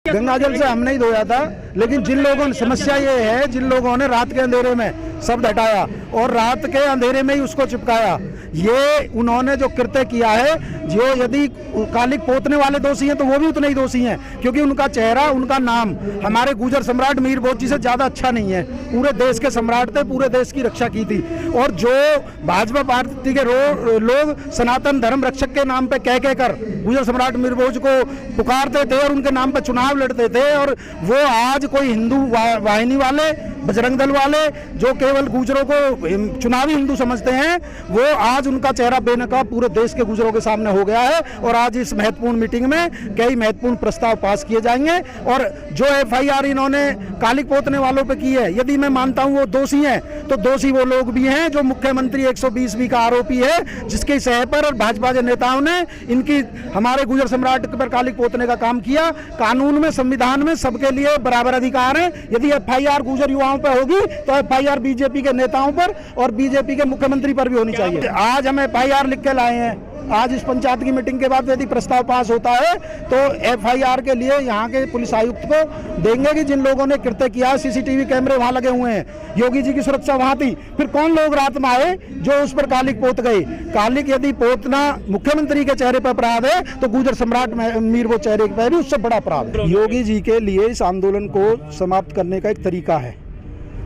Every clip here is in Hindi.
गंगाजल से हमने ही धोया था, लेकिन जिन लोगों ने समस्या ये है, जिन लोगों ने रात के अंधेरे में शब्द हटाया और रात के अंधेरे में ही उसको चिपकाया, ये उन्होंने जो कृत्य किया है, जो यदि कालिक पोतने वाले दोषी हैं तो वो भी उतने ही दोषी हैं, क्योंकि उनका चेहरा, उनका नाम हमारे गुजर सम्राट मीर भोज जी से ज़्यादा अच्छा नहीं है। पूरे देश के सम्राट थे, पूरे देश की रक्षा की थी, और जो भाजपा पार्टी के लोग सनातन धर्म रक्षक के नाम पे कह कर गुजर सम्राट मीर भोज को पुकारते थे और उनके नाम पर चुनाव लड़ते थे, और वो आज कोई हिंदू वाहिनी वाले, बजरंग दल वाले जो केवल गुजरों को चुनावी हिंदू समझते हैं, वो आज उनका चेहरा बेनकाब पूरे देश के गुजरों के सामने हो गया है। और आज इस महत्वपूर्ण मीटिंग में कई महत्वपूर्ण प्रस्ताव पास किए जाएंगे, और जो FIR इन्होंने कालिक पोतने वालों पे की है, यदि मैं मानता हूं वो दोषी हैं, तो दोषी वो लोग भी हैं जो मुख्यमंत्री 120 का आरोपी है, जिसके सह पर और भाजपा के नेताओं ने इनकी हमारे गुजर सम्राट पर कालिक पोतने का काम किया। कानून में, संविधान में सबके लिए बराबर अधिकार है। यदि FIR गुजर युवाओं पर होगी तो FIR बीजेपी के नेताओं पर और बीजेपी के मुख्यमंत्री पर भी होनी चाहिए। आज हम FIR लिख के लाए हैं। आज इस पंचायत की मीटिंग के बाद यदि प्रस्ताव पास होता है तो FIR के लिए यहाँ के पुलिस आयुक्त को देंगे कि जिन लोगों ने कृत्य किया, CCTV कैमरे वहाँ लगे हुए हैं, योगी जी की सुरक्षा वहाँ थी, फिर कौन लोग रात में आए जो उस पर कालिक पोत गए। कालिक यदि पोतना मुख्यमंत्री के चेहरे पर अपराध है तो गुजर सम्राट मीर भोज चेहरे पर भी उससे बड़ा अपराध है। योगी जी के लिए इस आंदोलन को समाप्त करने का एक तरीका है।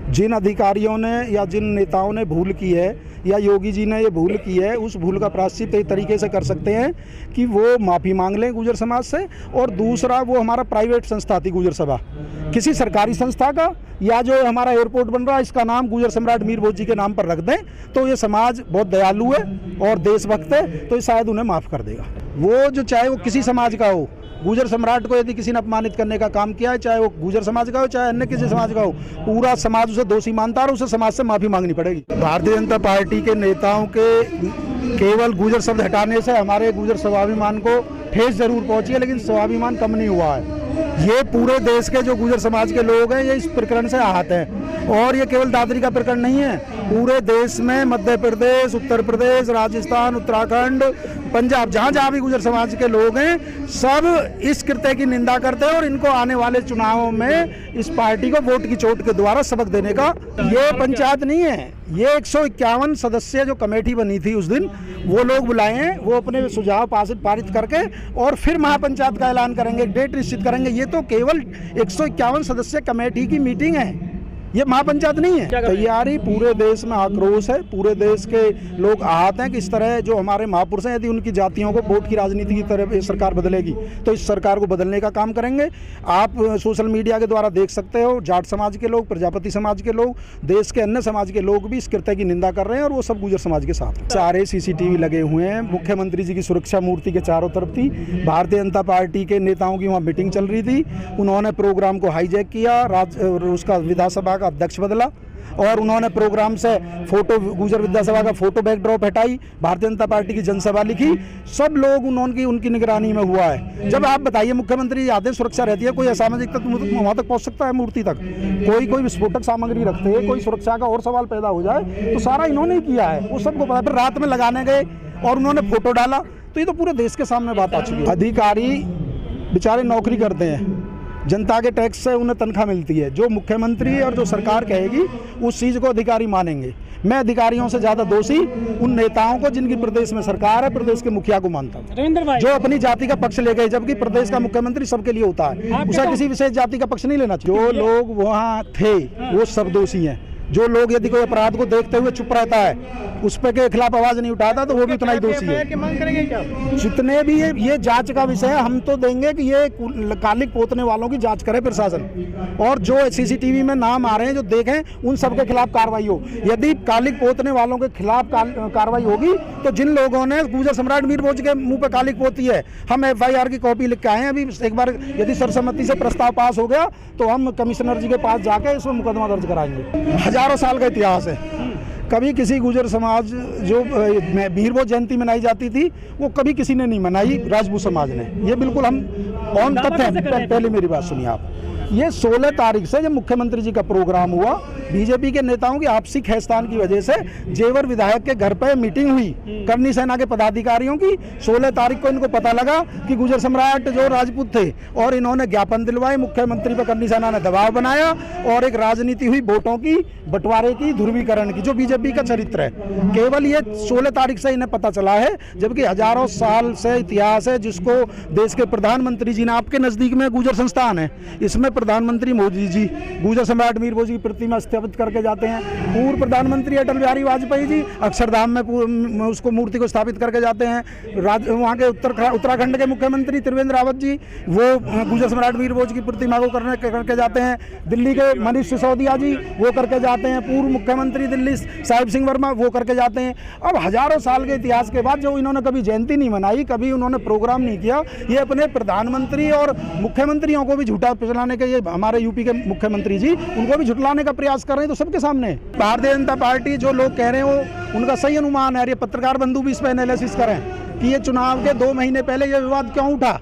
जिन अधिकारियों ने या जिन नेताओं ने भूल की है, या योगी जी ने ये भूल की है, उस भूल का प्रायश्चित एक तरीके से कर सकते हैं कि वो माफ़ी मांग लें गुजर समाज से, और दूसरा वो हमारा प्राइवेट संस्था थी गुजर सभा, किसी सरकारी संस्था का, या जो हमारा एयरपोर्ट बन रहा है इसका नाम गुजर सम्राट मीर भोज जी के नाम पर रख दें, तो ये समाज बहुत दयालु है और देशभक्त है, तो ये शायद उन्हें माफ़ कर देगा। वो जो चाहे वो किसी समाज का हो, गुजर सम्राट को यदि किसी ने अपमानित करने का काम किया है, चाहे वो गुजर समाज का हो चाहे अन्य किसी समाज का हो, पूरा समाज उसे दोषी मानता है और उसे समाज से माफी मांगनी पड़ेगी। भारतीय जनता पार्टी के नेताओं के केवल गुजर शब्द हटाने से हमारे गुजर स्वाभिमान को ठेस जरूर पहुंची है, लेकिन स्वाभिमान कम नहीं हुआ है। ये पूरे देश के जो गुजर समाज के लोग हैं ये इस प्रकरण से आहत हैं, और ये केवल दादरी का प्रकरण नहीं है, पूरे देश में मध्य प्रदेश, उत्तर प्रदेश, राजस्थान, उत्तराखंड, पंजाब, जहाँ जहाँ भी गुजर समाज के लोग हैं, सब इस कृत्य की निंदा करते हैं और इनको आने वाले चुनावों में इस पार्टी को वोट की चोट के द्वारा सबक देने का। ये पंचायत नहीं है, ये 151 सदस्य जो कमेटी बनी थी उस दिन, वो लोग बुलाए हैं, वो अपने सुझाव पारित करके और फिर महापंचायत का ऐलान करेंगे, डेट निश्चित करेंगे। ये तो केवल 151 सदस्य कमेटी की मीटिंग है, ये महापंचायत नहीं है। तैयारी पूरे देश में आक्रोश है, पूरे देश के लोग आहत हैं कि इस तरह जो हमारे महापुरुष हैं, यदि उनकी जातियों को वोट की राजनीति की तरफ सरकार बदलेगी तो इस सरकार को बदलने का काम करेंगे। आप सोशल मीडिया के द्वारा देख सकते हो, जाट समाज के लोग, प्रजापति समाज के लोग, देश के अन्य समाज के लोग भी इस कृत्य की निंदा कर रहे हैं और वो सब गुजर समाज के साथ हैं। सारे CCTV लगे हुए हैं, मुख्यमंत्री जी की सुरक्षा मूर्ति के चारों तरफ थी। भारतीय जनता पार्टी के नेताओं की वहाँ मीटिंग चल रही थी, उन्होंने प्रोग्राम को हाईजैक किया, उसका विधानसभा का अध्यक्ष बदला और उन्होंने प्रोग्राम से फोटो, गुजर विधानसभा का फोटो बैकड्रॉप हटाई, भारतीय जनता पार्टी की जनसभा लिखी। सब लोग उनकी निगरानी में हुआ है। जब आप बताइए मुख्यमंत्री आदेश सुरक्षा रहती है, कोई असामाजिक तत्व वहां तक पहुंच सकता है मूर्ति तक, कोई विस्फोटक सामग्री रखते हैं, कोई सुरक्षा का और सवाल पैदा हो जाए, तो सारा इन्होंने ही किया है, वो सबको पता। फिर रात में लगाने गए और उन्होंने फोटो डाला, तो ये तो पूरे देश के सामने बात आ चुकी है। अधिकारी बेचारे नौकरी करते हैं, जनता के टैक्स से उन्हें तनख्वाह मिलती है, जो मुख्यमंत्री और जो सरकार कहेगी उस चीज़ को अधिकारी मानेंगे। मैं अधिकारियों से ज़्यादा दोषी उन नेताओं को जिनकी प्रदेश में सरकार है, प्रदेश के मुखिया को मानता हूँ, जो अपनी जाति का पक्ष ले गए, जबकि प्रदेश का मुख्यमंत्री सबके लिए होता है, उसे किसी विशेष जाति का पक्ष नहीं लेना चाहिए। जो लोग वहाँ थे वो सब दोषी हैं। जो लोग यदि कोई अपराध को देखते हुए चुप रहता है, उस पे के खिलाफ आवाज नहीं उठाता, तो वो भी उतना ही दोषी है। जितने भी ये जांच का विषय है, हम तो देंगे कि ये कालिक पोतने वालों की जांच करे प्रशासन, और जो CCTV में नाम आ रहे हैं जो देखें उन सब के खिलाफ कार्रवाई हो। यदि कालिक पोतने वालों के खिलाफ कार्रवाई होगी तो जिन लोगों ने गुजर सम्राट मीर भोज के मुंह पे कालिक पोती है, हम FIR की कॉपी लिख के आए हैं। अभी एक बार यदि सर्वसम्मति से प्रस्ताव पास हो गया तो हम कमिश्नर जी के पास जाके इसमें मुकदमा दर्ज कराएंगे। हजारों साल का इतिहास है, कभी किसी गुजर समाज जो मीर भोज जयंती मनाई जाती थी वो कभी किसी ने नहीं मनाई, राजपूत समाज ने। ये बिल्कुल हम ऑन तथ्य है। पहले मेरी बात सुनिए आप, ये 16 तारीख से जब मुख्यमंत्री जी का प्रोग्राम हुआ, बीजेपी के नेताओं की आपसी खैस्तान की वजह से जेवर विधायक के घर पर मीटिंग हुई करनी सेना के पदाधिकारियों की। 16 तारीख को इनको पता लगा कि गुजर सम्राट जो राजपूत थे, और इन्होंने ज्ञापन दिलवाए, मुख्यमंत्री पर करनी सेना ने दबाव बनाया और एक राजनीति हुई वोटों की, बंटवारे की, ध्रुवीकरण की, जो बीजेपी का चरित्र है। केवल ये 16 तारीख से इन्हें पता चला है, जबकि हजारों साल से इतिहास है जिसको देश के प्रधानमंत्री जी ने, आपके नजदीक में गुजर संस्थान है, इसमें प्रधानमंत्री मोदी जी गुजर सम्राट मीर भोज की प्रतिमा स्थापित करके जाते हैं। पूर्व प्रधानमंत्री अटल बिहारी वाजपेयी जी अक्षरधाम में उसको मूर्ति को स्थापित करके जाते हैं। वहाँ के उत्तराखंड के मुख्यमंत्री त्रिवेंद्र रावत जी वो गुजर सम्राट मीर भोज की प्रतिमा को करके जाते हैं। दिल्ली के मनीष सिसोदिया जी वो करके जाते हैं। पूर्व मुख्यमंत्री दिल्ली साहिब सिंह वर्मा वो करके जाते हैं। अब हजारों साल के इतिहास के बाद जो इन्होंने कभी जयंती नहीं मनाई, कभी उन्होंने प्रोग्राम नहीं किया, ये अपने प्रधानमंत्री और मुख्यमंत्रियों को भी झूठा पिछलाने के, ये हमारे यूपी के मुख्यमंत्री जी उनको भी झुटलाने का प्रयास कर रहे हैं। तो सबके सामने भारतीय जनता पार्टी जो लोग कह रहे हैं वो उनका सही अनुमान है। ये पत्रकार बंधु भी इस पर एनालिसिस करें कि ये चुनाव के 2 महीने पहले ये विवाद क्यों उठा,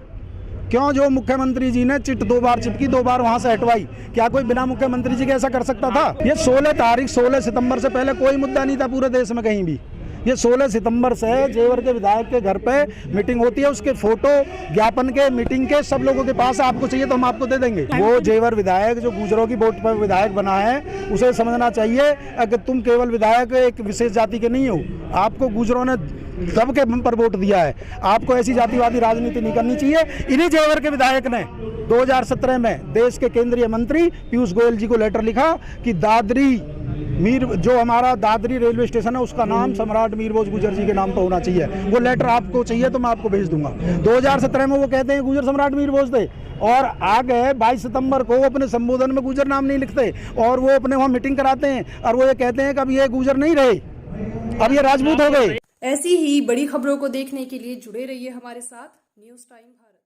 क्यों जो मुख्यमंत्री जी ने चिट 2 बार चिपकी, 2 बार वहां से हटवाई, क्या कोई बिना मुख्यमंत्री जी के ऐसा कर सकता था? ये 16 तारीख 16 सितंबर से पहले कोई मुद्दा नहीं था पूरे देश में कहीं भी। ये 16 सितंबर से जेवर के विधायक के घर पे मीटिंग होती है, उसके फोटो ज्ञापन के मीटिंग के सब लोगों के पास, आपको चाहिए तो हम आपको दे देंगे। वो जेवर विधायक जो गुजरों की वोट पर विधायक बना है, उसे समझना चाहिए अगर तुम केवल विधायक एक विशेष जाति के नहीं हो, आपको गुजरों ने सबके पर वोट दिया है, आपको ऐसी जातिवादी राजनीति नहीं करनी चाहिए। इन्हीं जेवर के विधायक ने 2017 में देश के केंद्रीय मंत्री पीयूष गोयल जी को लेटर लिखा कि दादरी जो हमारा दादरी रेलवे स्टेशन है उसका नाम सम्राट मीर भोज गुजर जी के नाम पर होना चाहिए। वो लेटर आपको चाहिए तो मैं आपको भेज दूंगा। 2017 में वो कहते हैं गुजर सम्राट मीर भोज थे, और आगे 22 सितंबर को अपने संबोधन में गुजर नाम नहीं लिखते, और वो अपने वहाँ मीटिंग कराते हैं और वो ये कहते हैं कि अब ये गुजर नहीं रहे, अब ये राजपूत हो गए। ऐसी ही बड़ी खबरों को देखने के लिए जुड़े रहिए हमारे साथ न्यूज़ टाइम भारत।